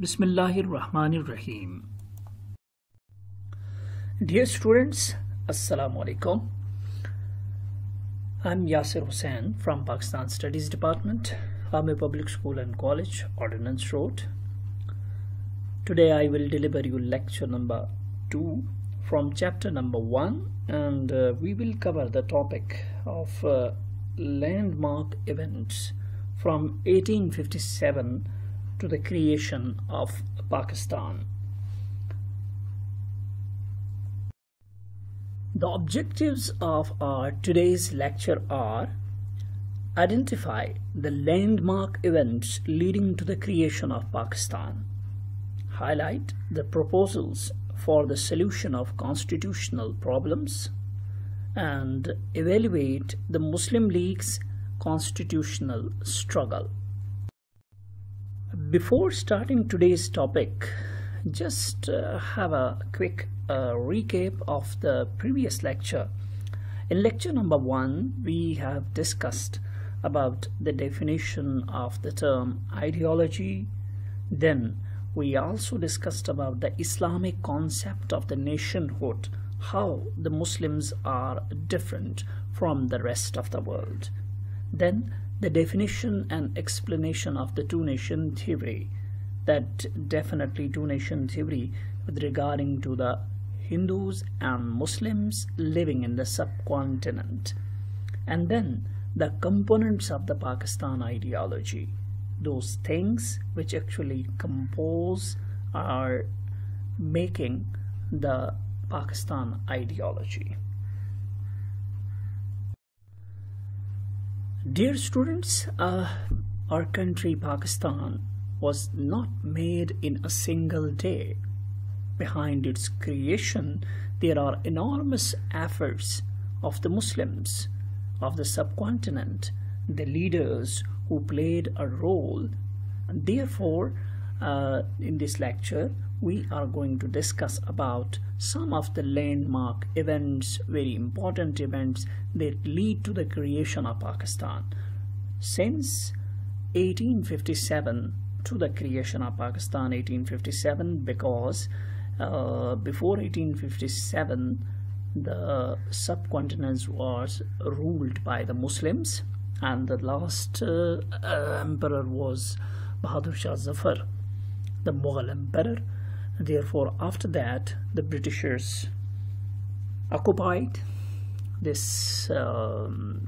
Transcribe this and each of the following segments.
Bismillahir Rahmanir Rahim. Dear students, Assalamu Alaikum. I'm Yasir Hussain from Pakistan Studies Department, Army Public School and College, Ordnance Road. Today I will deliver you lecture number 2 from chapter number 1, and we will cover the topic of landmark events from 1857 to the creation of Pakistan. The objectives of our today's lecture are: identify the landmark events leading to the creation of Pakistan, highlight the proposals for the solution of constitutional problems, and evaluate the Muslim League's constitutional struggle. Before starting today's topic, just have a quick recap of the previous lecture. In lecture number 1, we have discussed about the definition of the term ideology. Then we also discussed about the Islamic concept of the nationhood, how the Muslims are different from the rest of the world. Then the definition and explanation of the two-nation theory, that definitely two-nation theory with regarding to the Hindus and Muslims living in the subcontinent. And then the components of the Pakistan ideology, those things which actually compose or making the Pakistan ideology. Dear students, our country Pakistan was not made in a single day. Behind its creation, there are enormous efforts of the Muslims of the subcontinent, the leaders who played a role. And therefore, in this lecture, we are going to discuss about some of the landmark events, very important events that lead to the creation of Pakistan. Since 1857 to the creation of Pakistan, 1857, because before 1857 the subcontinent was ruled by the Muslims, and the last emperor was Bahadur Shah Zafar, the Mughal emperor. Therefore, after that, the Britishers occupied this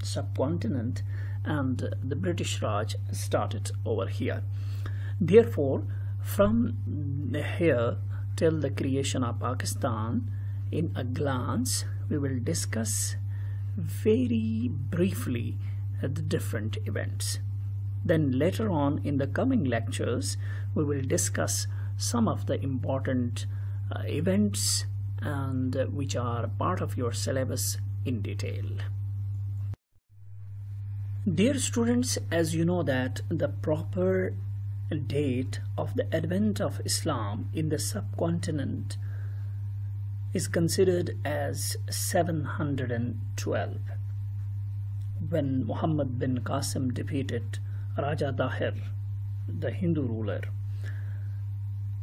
subcontinent, and the British Raj started over here. Therefore, from here till the creation of Pakistan, in a glance, we will discuss very briefly the different events. Then later on in the coming lectures, we will discuss some of the important events and which are part of your syllabus in detail. Dear students, as you know that the proper date of the advent of Islam in the subcontinent is considered as 712, when Muhammad bin Qasim defeated Raja Tahir, the Hindu ruler.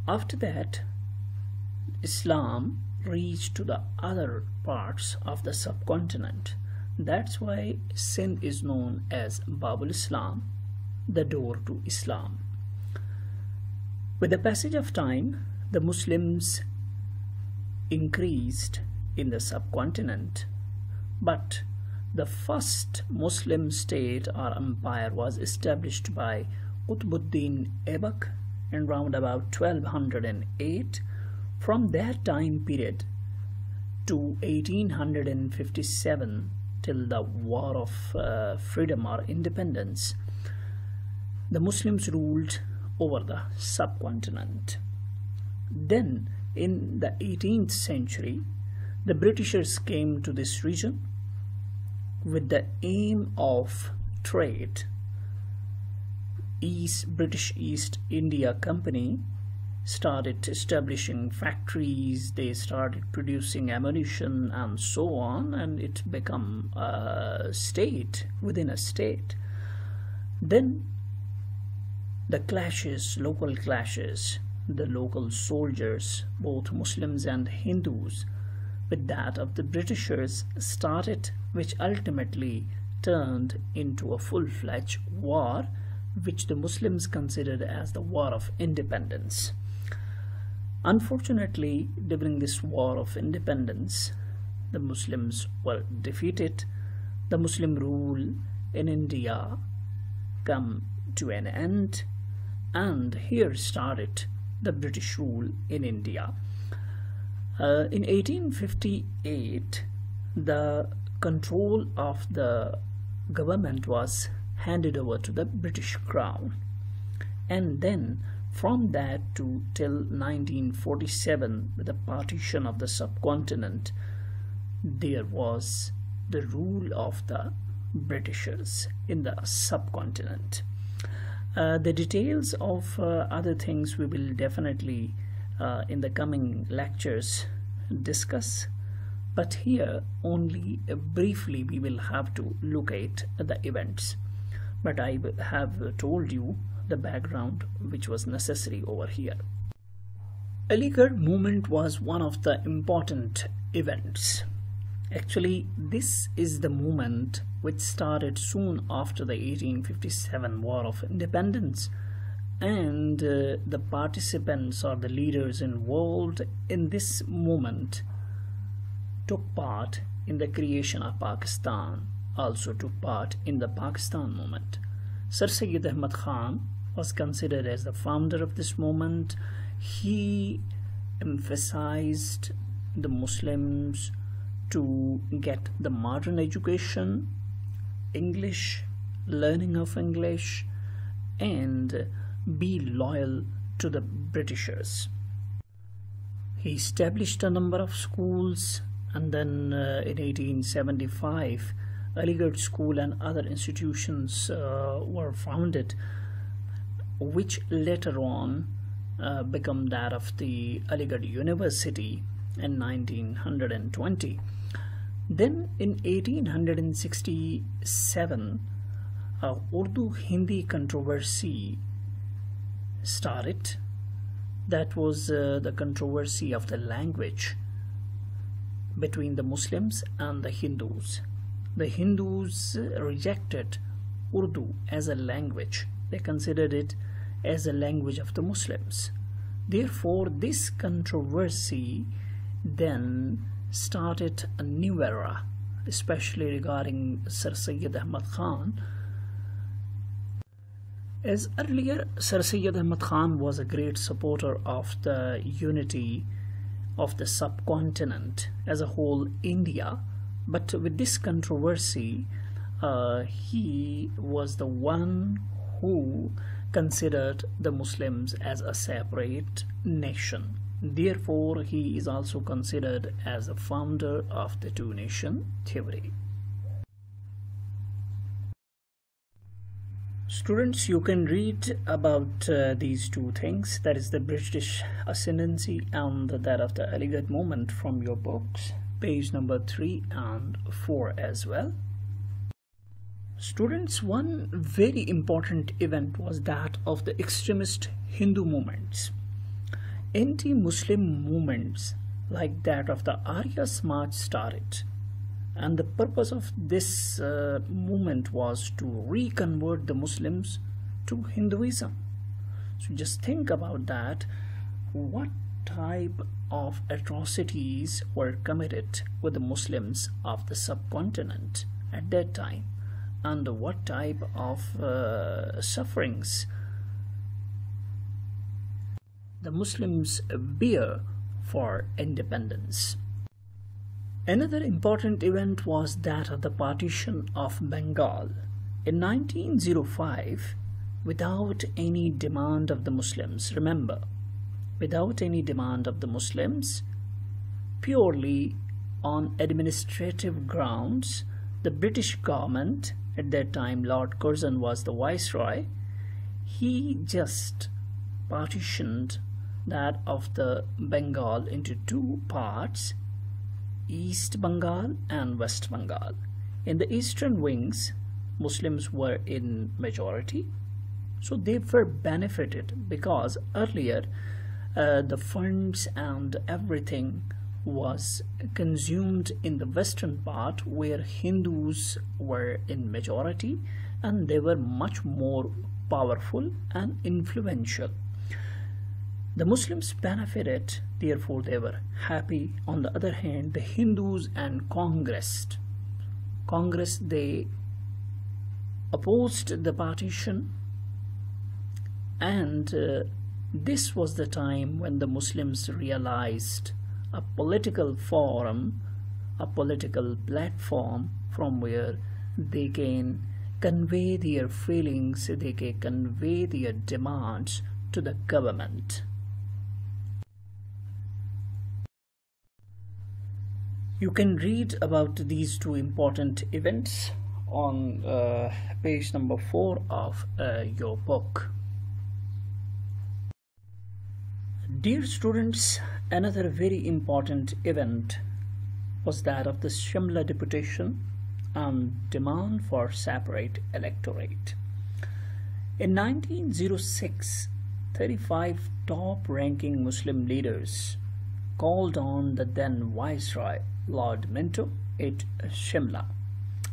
After that, Islam reached to the other parts of the subcontinent. That's why Sindh is known as Babul Islam, the door to Islam. With the passage of time, the Muslims increased in the subcontinent, but the first Muslim state or empire was established by Qutbuddin Aibak in round about 1208. From that time period to 1857 till the War of Freedom or Independence, the Muslims ruled over the subcontinent. Then in the 18th century, the Britishers came to this region with the aim of trade. British East India Company started establishing factories, they started producing ammunition and so on, and it became a state within a state. Then the clashes, local clashes, the local soldiers, both Muslims and Hindus, with that of the Britishers started, which ultimately turned into a full-fledged war, which the Muslims considered as the War of Independence. Unfortunately, during this War of Independence, the Muslims were defeated. The Muslim rule in India came to an end, and here started the British rule in India. In 1858, the control of the government was handed over to the British Crown, and then from that to till 1947, with the partition of the subcontinent, there was the rule of the Britishers in the subcontinent. The details of other things we will definitely in the coming lectures discuss, but here only briefly we will have to look at the events. But I have told you the background which was necessary over here. Aligarh movement was one of the important events. Actually, this is the movement which started soon after the 1857 War of Independence, and the participants or the leaders involved in this movement took part in the creation of Pakistan, also took part in the Pakistan movement. Sir Syed Ahmad Khan was considered as the founder of this movement. He emphasized the Muslims to get the modern education, English, learning of English, and be loyal to the Britishers. He established a number of schools, and then in 1875 Aligarh School and other institutions were founded, which later on became that of the Aligarh University in 1920. Then in 1867 Urdu-Hindi controversy started. That was the controversy of the language between the Muslims and the Hindus. The Hindus rejected Urdu as a language. They considered it as a language of the Muslims. Therefore, this controversy then started a new era, especially regarding Sir Syed Ahmad Khan. As earlier, Sir Syed Ahmad Khan was a great supporter of the unity of the subcontinent as a whole, India, but with this controversy, he was the one who considered the Muslims as a separate nation. Therefore, he is also considered as the founder of the two-nation theory. Students, you can read about these two things, that is the British ascendancy and that of the Aligarh movement, from your books, page number 3 and 4 as well. Students, one very important event was that of the extremist Hindu movements. Anti-Muslim movements like that of the Arya Samaj started, and the purpose of this movement was to reconvert the Muslims to Hinduism. So just think about that. What type of atrocities were committed with the Muslims of the subcontinent at that time, and what type of sufferings the Muslims bear for independence. Another important event was that of the partition of Bengal in 1905 without any demand of the Muslims. Remember, without any demand of the Muslims, purely on administrative grounds, the British government, at that time Lord Curzon was the viceroy, he just partitioned that of the Bengal into two parts, East Bengal and West Bengal. In the eastern wings, Muslims were in majority, so they were benefited, because earlier The funds and everything was consumed in the western part, where Hindus were in majority and they were much more powerful and influential. The Muslims benefited, therefore they were happy. On the other hand, the Hindus and Congress, they opposed the partition, and this was the time when the Muslims realized a political forum, a political platform from where they can convey their feelings, they can convey their demands to the government. You can read about these two important events on page number 4 of your book. Dear students, another very important event was that of the Shimla Repetition and demand for separate electorate. In 1906, 35 top-ranking Muslim leaders called on the then Viceroy, Lord Minto, at Shimla.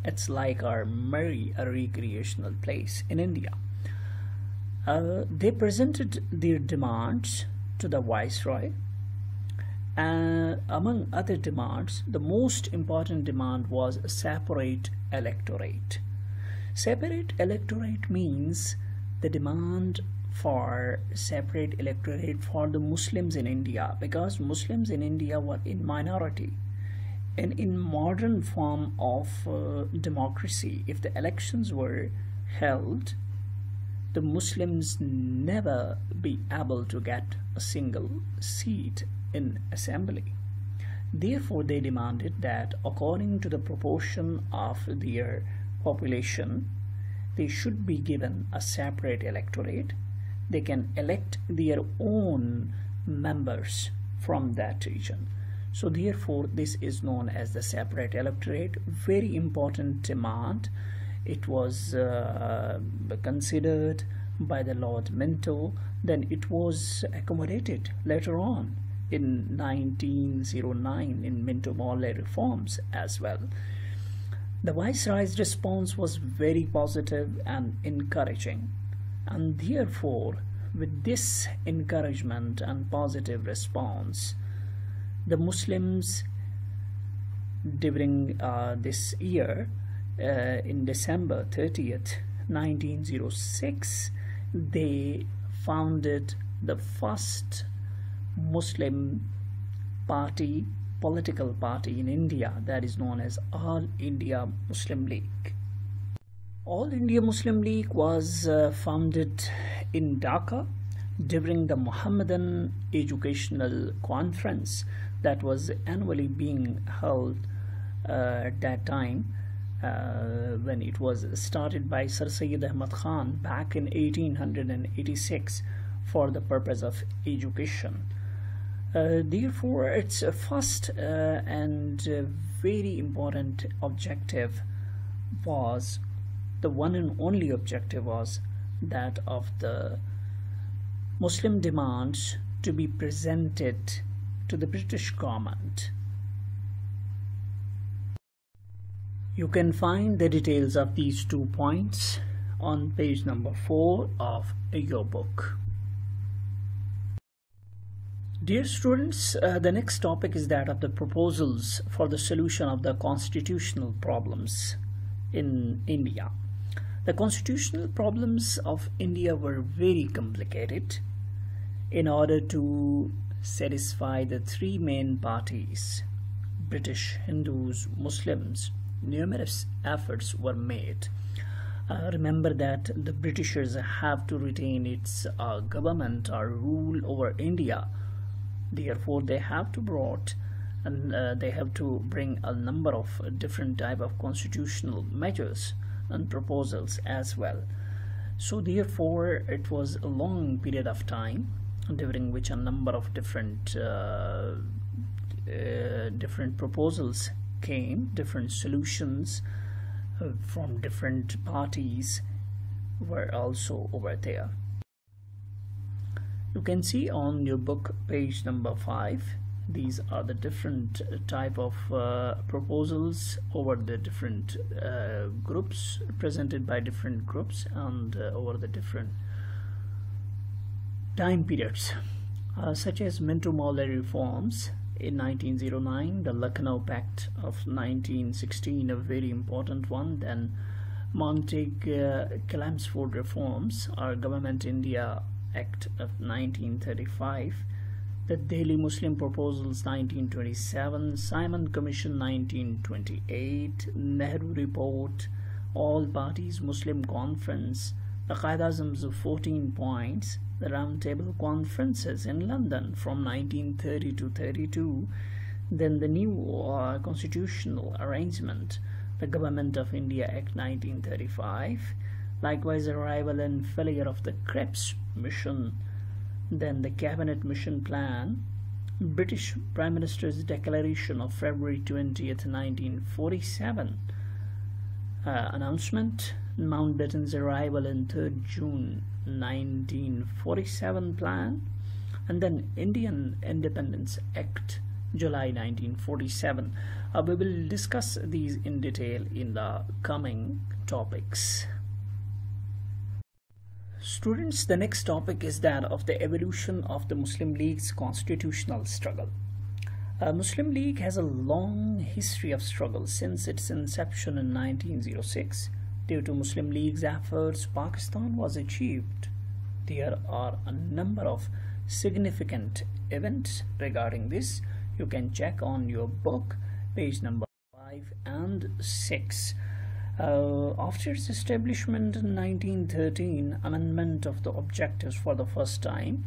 It's like our merry recreational place in India. They presented their demands to the Viceroy. Among other demands, the most important demand was a separate electorate. Separate electorate means the demand for separate electorate for the Muslims in India, because Muslims in India were in minority. And in modern form of democracy, if the elections were held, the Muslims never be able to get a single seat in assembly. Therefore, they demanded that according to the proportion of their population, they should be given a separate electorate. They can elect their own members from that region. So therefore, this is known as the separate electorate. Very important demand. It was considered by the Lord Minto. Then it was accommodated later on in 1909 in Minto-Morley reforms as well. The Viceroy's response was very positive and encouraging, and therefore with this encouragement and positive response, the Muslims during this year, in December 30th, 1906, they founded the first Muslim party, political party in India, that is known as All India Muslim League. All India Muslim League was founded in Dhaka during the Mohammedan Educational Conference that was annually being held at that time, when it was started by Sir Syed Ahmad Khan back in 1886 for the purpose of education. Therefore, its first and very important objective was, the one and only objective was that of the Muslim demands to be presented to the British government. You can find the details of these 2 points on page number 4 of your book. Dear students, the next topic is that of the proposals for the solution of the constitutional problems in India. The constitutional problems of India were very complicated. In order to satisfy the 3 main parties, British, Hindus, Muslims, numerous efforts were made. Remember that the Britishers have to retain its government or rule over India. Therefore, they have to bring a number of different type of constitutional measures and proposals as well. So therefore, it was a long period of time during which a number of different proposals came, different solutions from different parties were also over there. You can see on your book page number 5, these are the different type of proposals over the different groups, presented by different groups, and over the different time periods, such as Minto Mauldary reforms in 1909, the Lucknow Pact of 1916, a very important one. Then Montague-Chelmsford reforms, our Government India Act of 1935, the Delhi Muslim Proposals 1927, Simon Commission 1928, Nehru Report, All Parties Muslim Conference, the Qaeda-Azam's 14 points, the Round Table Conferences in London from 1930 to 32, then the new constitutional arrangement, the Government of India Act 1935, likewise arrival and failure of the Krebs mission, then the Cabinet Mission Plan, British Prime Minister's Declaration of February 20th, 1947, announcement, Mountbatten's arrival in 3rd June 1947 plan, and then Indian Independence Act, July 1947. We will discuss these in detail in the coming topics. Students, the next topic is that of the evolution of the Muslim League's constitutional struggle. Muslim League has a long history of struggle since its inception in 1906. Due to Muslim League's efforts, Pakistan was achieved. There are a number of significant events regarding this. You can check on your book, page number 5 and 6. After its establishment in 1913, amendment of the objectives for the first time,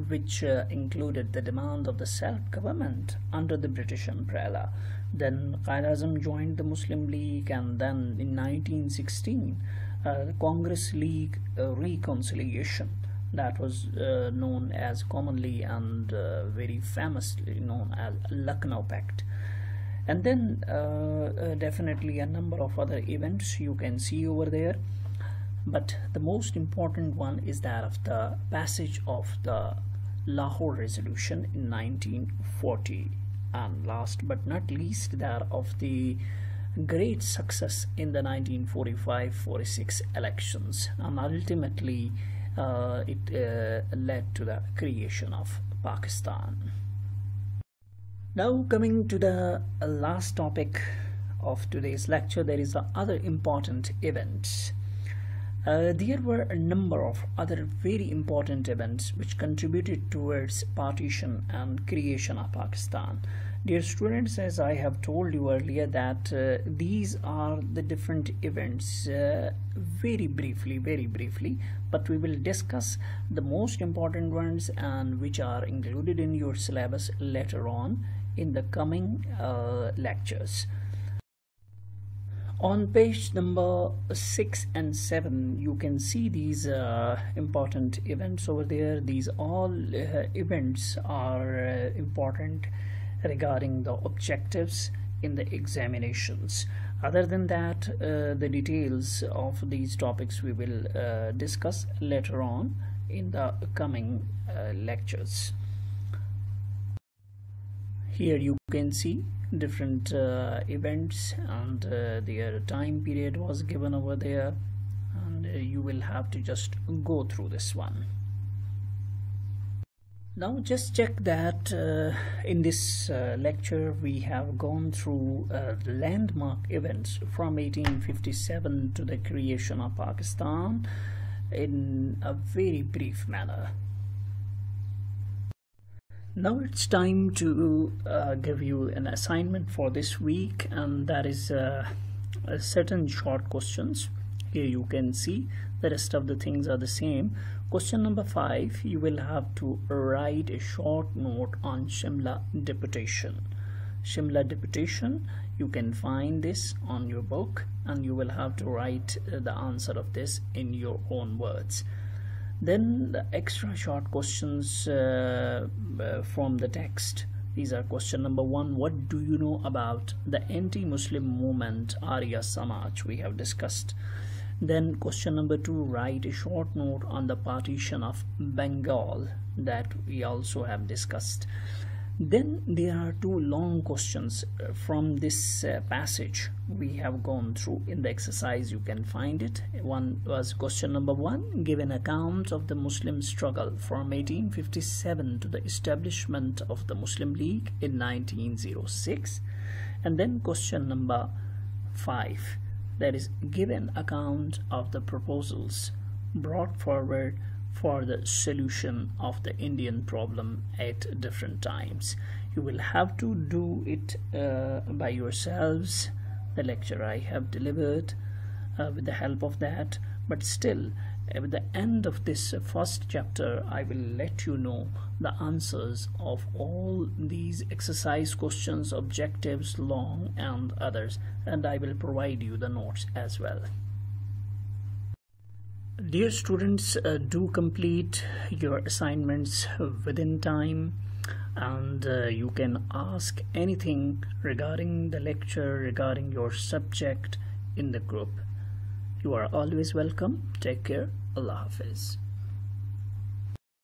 which included the demand of the self-government under the British umbrella. Then Qaeda-Azam joined the Muslim League, and then in 1916, the Congress League reconciliation, that was known as commonly and very famously known as Lucknow Pact. And then definitely a number of other events you can see over there, but the most important one is that of the passage of the Lahore Resolution in 1940, and last but not least, that of the great success in the 1945-46 elections, and ultimately it led to the creation of Pakistan. Now coming to the last topic of today's lecture, there is the other important events. There were a number of other very important events which contributed towards partition and creation of Pakistan. Dear students, as I have told you earlier, that these are the different events very briefly, but we will discuss the most important ones and which are included in your syllabus later on in the coming lectures. On page number 6 and 7, you can see these important events over there. These all events are important regarding the objectives in the examinations. Other than that, the details of these topics we will discuss later on in the coming lectures. Here you can see different events, and their time period was given over there, and you will have to just go through this one. Now just check that in this lecture we have gone through the landmark events from 1857 to the creation of Pakistan in a very brief manner. Now it's time to give you an assignment for this week, and that is certain short questions. Here you can see the rest of the things are the same. Question number 5, you will have to write a short note on Shimla Repetition. Shimla Repetition, you can find this on your book, and you will have to write the answer of this in your own words. Then the extra short questions from the text. These are question number 1. What do you know about the anti-Muslim movement Arya Samaj? We have discussed. Then question number 2, write a short note on the partition of Bengal, that we also have discussed. Then there are 2 long questions from this passage we have gone through. In the exercise you can find it. One was question number 1, give an account of the Muslim struggle from 1857 to the establishment of the Muslim League in 1906. And then question number 5, that is, give an account of the proposals brought forward for the solution of the Indian problem at different times. You will have to do it by yourselves. The lecture I have delivered with the help of that, but still at the end of this first chapter I will let you know the answers of all these exercise questions, objectives, long and others, and I will provide you the notes as well. Dear students, do complete your assignments within time, and you can ask anything regarding the lecture, regarding your subject in the group. You are always welcome. Take care. Allah Hafiz.